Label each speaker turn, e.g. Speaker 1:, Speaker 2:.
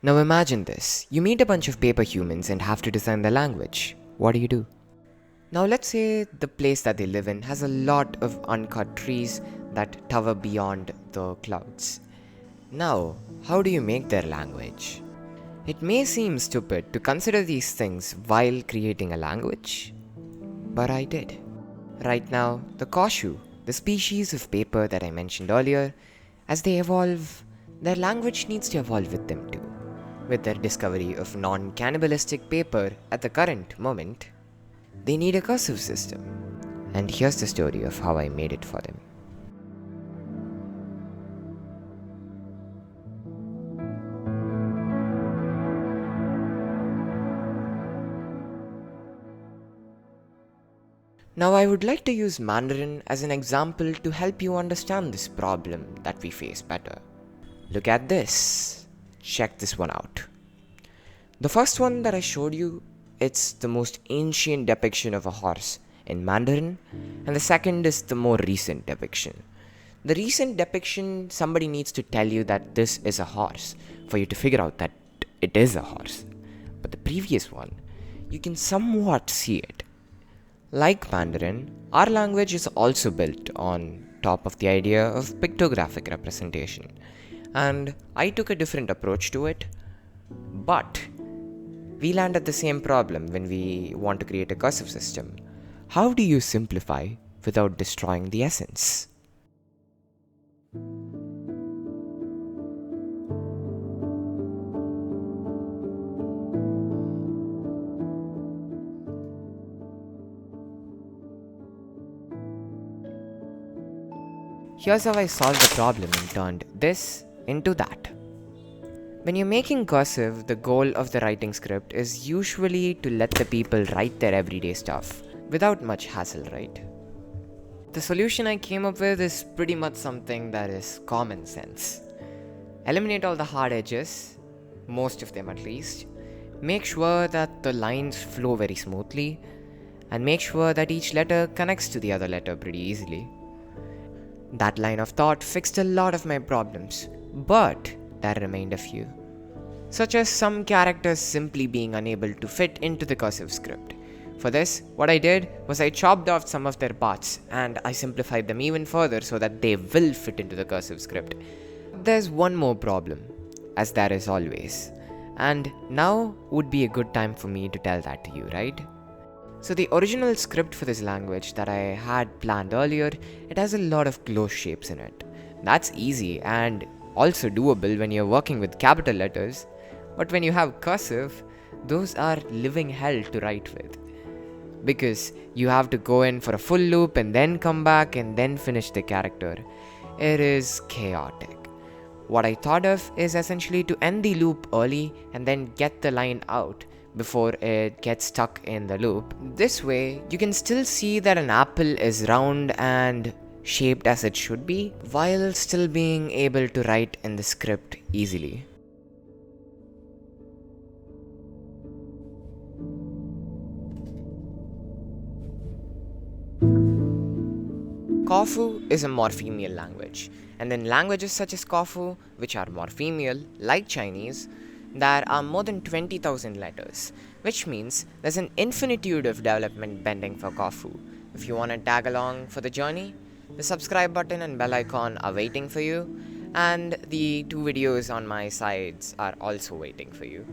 Speaker 1: Now imagine this. You meet a bunch of paper humans and have to design their language. What do? Now let's say the place that they live in has a lot of uncut trees that tower beyond the clouds. Now, how do you make their language? It may seem stupid to consider these things while creating a language, but I did. Right now, the kawfu, the species of paper that I mentioned earlier, as they evolve, their language needs to evolve with them too. With their discovery of non-cannibalistic paper at the current moment, they need a cursive system. And here's the story of how I made it for them. Now I would like to use Mandarin as an example to help you understand this problem that we face better. Look at this. Check this one out. The first one that I showed you, it's the most ancient depiction of a horse in Mandarin, and the second is the more recent depiction. The recent depiction, somebody needs to tell you that this is a horse for you to figure out that it is a horse. But the previous one, you can somewhat see it. Like Mandarin, our language is also built on top of the idea of pictographic representation. And I took a different approach to it, but we land at the same problem when we want to create a cursive system. How do you simplify without destroying the essence? Here's how I solved the problem and turned this into that. When you're making cursive, the goal of the writing script is usually to let the people write their everyday stuff without much hassle, right? The solution I came up with is pretty much something that is common sense. Eliminate all the hard edges, most of them at least. Make sure that the lines flow very smoothly, and make sure that each letter connects to the other letter pretty easily. That line of thought fixed a lot of my problems, but there remained a few, such as some characters simply being unable to fit into the cursive script. For this, what I did was I chopped off some of their parts and I simplified them even further so that they will fit into the cursive script. There's one more problem, as there is always, and now would be a good time for me to tell that to you, right? So the original script for this language that I had planned earlier, it has a lot of close shapes in it. That's easy and also doable when you're working with capital letters, but when you have cursive, those are living hell to write with. Because you have to go in for a full loop and then come back and then finish the character. It is chaotic. What I thought of is essentially to end the loop early and then get the line out before it gets stuck in the loop. This way, you can still see that an apple is round and shaped as it should be, while still being able to write in the script easily. Kawfu is a morphemial language, and in languages such as Kawfu, which are morphemial, like Chinese, there are more than 20,000 letters, which means there's an infinitude of development pending for Kawfu. If you want to tag along for the journey, the subscribe button and bell icon are waiting for you, and the 2 videos on my sides are also waiting for you.